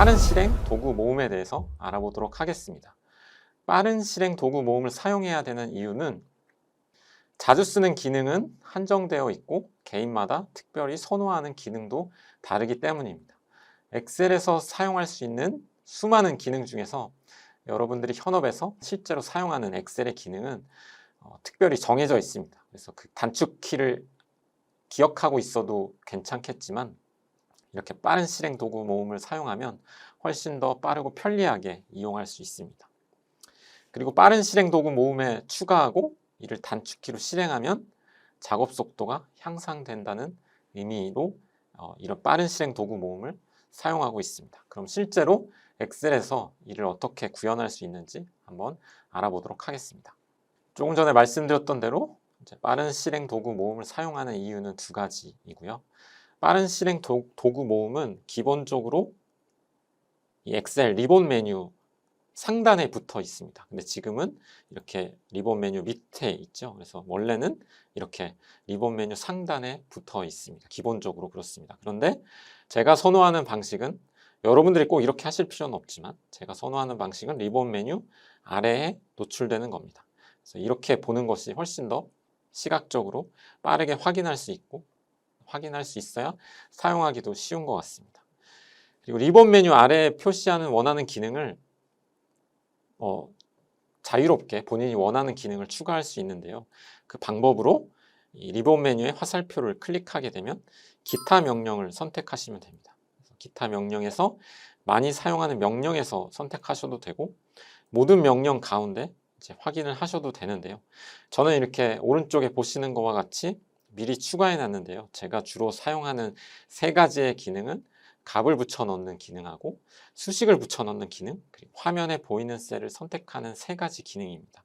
빠른 실행 도구 모음에 대해서 알아보도록 하겠습니다. 빠른 실행 도구 모음을 사용해야 되는 이유는 자주 쓰는 기능은 한정되어 있고 개인마다 특별히 선호하는 기능도 다르기 때문입니다. 엑셀에서 사용할 수 있는 수많은 기능 중에서 여러분들이 현업에서 실제로 사용하는 엑셀의 기능은 특별히 정해져 있습니다. 그래서 그 단축키를 기억하고 있어도 괜찮겠지만 이렇게 빠른 실행 도구 모음을 사용하면 훨씬 더 빠르고 편리하게 이용할 수 있습니다. 그리고 빠른 실행 도구 모음에 추가하고 이를 단축키로 실행하면 작업 속도가 향상된다는 의미로 이런 빠른 실행 도구 모음을 사용하고 있습니다. 그럼 실제로 엑셀에서 이를 어떻게 구현할 수 있는지 한번 알아보도록 하겠습니다. 조금 전에 말씀드렸던 대로 이제 빠른 실행 도구 모음을 사용하는 이유는 두 가지이고요. 빠른 실행 도구 모음은 기본적으로 이 엑셀 리본 메뉴 상단에 붙어 있습니다. 근데 지금은 이렇게 리본 메뉴 밑에 있죠. 그래서 원래는 이렇게 리본 메뉴 상단에 붙어 있습니다. 기본적으로 그렇습니다. 그런데 제가 선호하는 방식은 여러분들이 꼭 이렇게 하실 필요는 없지만 제가 선호하는 방식은 리본 메뉴 아래에 노출되는 겁니다. 그래서 이렇게 보는 것이 훨씬 더 시각적으로 빠르게 확인할 수 있고 확인할 수 있어야 사용하기도 쉬운 것 같습니다. 그리고 리본 메뉴 아래에 표시하는 원하는 기능을 자유롭게 본인이 원하는 기능을 추가할 수 있는데요. 그 방법으로 이 리본 메뉴의 화살표를 클릭하게 되면 기타 명령을 선택하시면 됩니다. 그래서 기타 명령에서 많이 사용하는 명령에서 선택하셔도 되고 모든 명령 가운데 이제 확인을 하셔도 되는데요. 저는 이렇게 오른쪽에 보시는 것과 같이 미리 추가해 놨는데요. 제가 주로 사용하는 세 가지의 기능은 값을 붙여 넣는 기능하고 수식을 붙여 넣는 기능, 그리고 화면에 보이는 셀을 선택하는 세 가지 기능입니다.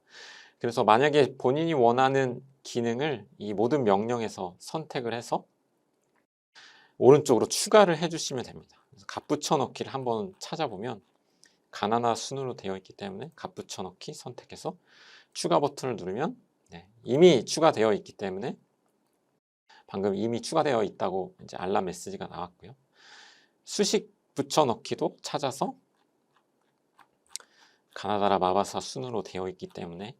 그래서 만약에 본인이 원하는 기능을 이 모든 명령에서 선택을 해서 오른쪽으로 추가를 해주시면 됩니다. 그래서 값 붙여 넣기를 한번 찾아보면 가나나 순으로 되어 있기 때문에 값 붙여 넣기 선택해서 추가 버튼을 누르면 이미 추가되어 있기 때문에 방금 이미 추가되어 있다고 이제 알람 메시지가 나왔고요. 수식 붙여넣기도 찾아서 가나다라 마바사 순으로 되어 있기 때문에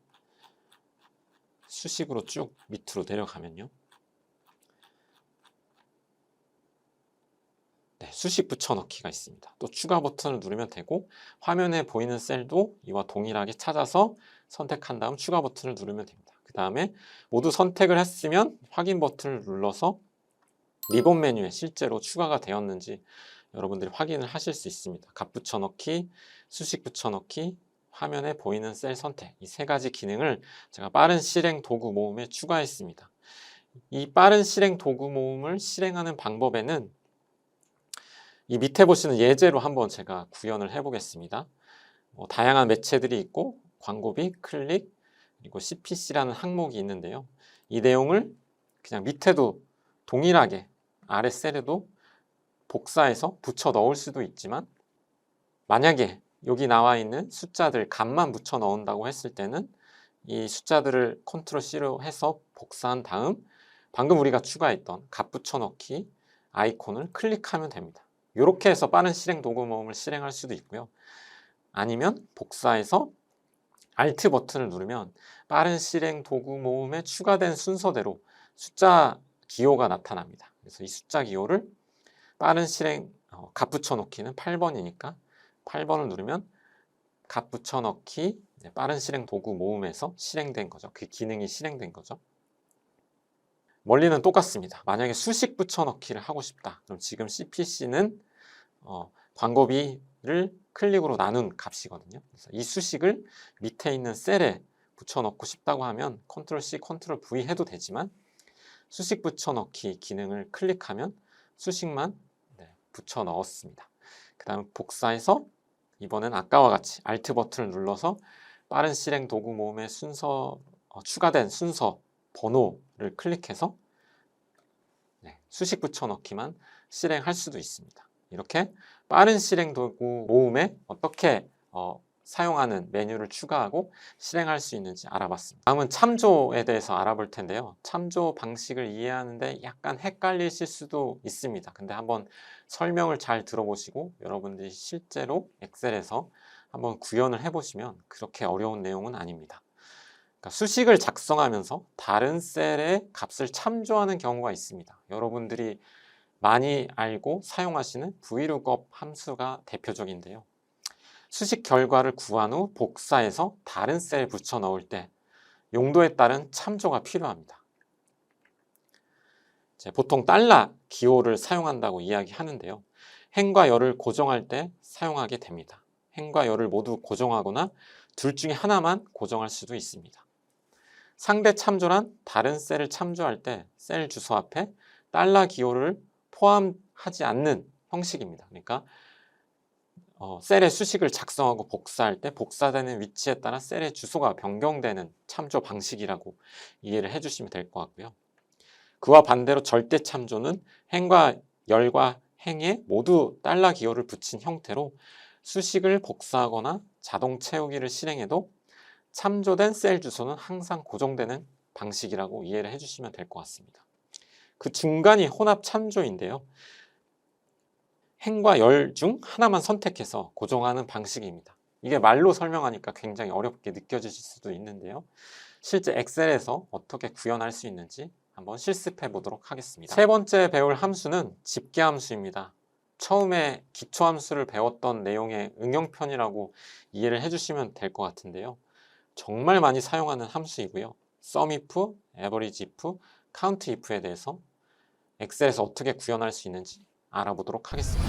수식으로 쭉 밑으로 내려가면요. 수식 붙여넣기가 있습니다. 또 추가 버튼을 누르면 되고 화면에 보이는 셀도 이와 동일하게 찾아서 선택한 다음 추가 버튼을 누르면 됩니다. 그 다음에 모두 선택을 했으면 확인 버튼을 눌러서 리본 메뉴에 실제로 추가가 되었는지 여러분들이 확인을 하실 수 있습니다. 값 붙여넣기, 수식 붙여넣기, 화면에 보이는 셀 선택, 이 세 가지 기능을 제가 빠른 실행 도구 모음에 추가했습니다. 이 빠른 실행 도구 모음을 실행하는 방법에는 이 밑에 보시는 예제로 한번 제가 구현을 해보겠습니다. 다양한 매체들이 있고 광고비, 클릭, 그리고 CPC라는 항목이 있는데요. 이 내용을 그냥 밑에도 동일하게 아래 셀에도 복사해서 붙여 넣을 수도 있지만 만약에 여기 나와 있는 숫자들 값만 붙여 넣는다고 했을 때는 이 숫자들을 컨트롤 C로 해서 복사한 다음 방금 우리가 추가했던 값 붙여 넣기 아이콘을 클릭하면 됩니다. 이렇게 해서 빠른 실행 도구 모음을 실행할 수도 있고요. 아니면 복사해서 Alt 버튼을 누르면 빠른 실행 도구 모음에 추가된 순서대로 숫자 기호가 나타납니다. 그래서 이 숫자 기호를 빠른 실행 값 붙여넣기는 8번이니까 8번을 누르면 값 붙여넣기 빠른 실행 도구 모음에서 실행된 거죠. 그 기능이 실행된 거죠. 원리는 똑같습니다. 만약에 수식 붙여넣기를 하고 싶다. 그럼 지금 CPC는 광고비를 클릭으로 나눈 값이거든요. 그래서 이 수식을 밑에 있는 셀에 붙여넣고 싶다고 하면 Ctrl C, Ctrl V 해도 되지만 수식 붙여넣기 기능을 클릭하면 수식만 붙여 넣었습니다. 그 다음 복사해서 이번엔 아까와 같이 Alt 버튼을 눌러서 빠른 실행 도구 모음의 순서 추가된 순서 번호를 클릭해서 수식 붙여넣기만 실행할 수도 있습니다. 이렇게 빠른 실행 도구 모음에 어떻게 사용하는 메뉴를 추가하고 실행할 수 있는지 알아봤습니다. 다음은 참조에 대해서 알아볼 텐데요. 참조 방식을 이해하는데 약간 헷갈리실 수도 있습니다. 근데 한번 설명을 잘 들어보시고 여러분들이 실제로 엑셀에서 한번 구현을 해보시면 그렇게 어려운 내용은 아닙니다. 그러니까 수식을 작성하면서 다른 셀의 값을 참조하는 경우가 있습니다. 여러분들이 많이 알고 사용하시는 VLOOKUP 함수가 대표적인데요. 수식 결과를 구한 후 복사해서 다른 셀에 붙여 넣을 때 용도에 따른 참조가 필요합니다. 보통 달러 기호를 사용한다고 이야기하는데요. 행과 열을 고정할 때 사용하게 됩니다. 행과 열을 모두 고정하거나 둘 중에 하나만 고정할 수도 있습니다. 상대 참조란 다른 셀을 참조할 때 셀 주소 앞에 달러 기호를 포함하지 않는 형식입니다. 그러니까 셀의 수식을 작성하고 복사할 때 복사되는 위치에 따라 셀의 주소가 변경되는 참조 방식이라고 이해를 해주시면 될 것 같고요. 그와 반대로 절대 참조는 행과 열과 행에 모두 달러 기호를 붙인 형태로 수식을 복사하거나 자동 채우기를 실행해도 참조된 셀 주소는 항상 고정되는 방식이라고 이해를 해주시면 될 것 같습니다. 그 중간이 혼합 참조인데요. 행과 열 중 하나만 선택해서 고정하는 방식입니다. 이게 말로 설명하니까 굉장히 어렵게 느껴지실 수도 있는데요. 실제 엑셀에서 어떻게 구현할 수 있는지 한번 실습해 보도록 하겠습니다. 세 번째 배울 함수는 집계 함수입니다. 처음에 기초 함수를 배웠던 내용의 응용편이라고 이해를 해주시면 될 것 같은데요. 정말 많이 사용하는 함수이고요. SUMIF, AVERAGEIF, COUNTIF에 대해서 엑셀에서 어떻게 구현할 수 있는지 알아보도록 하겠습니다.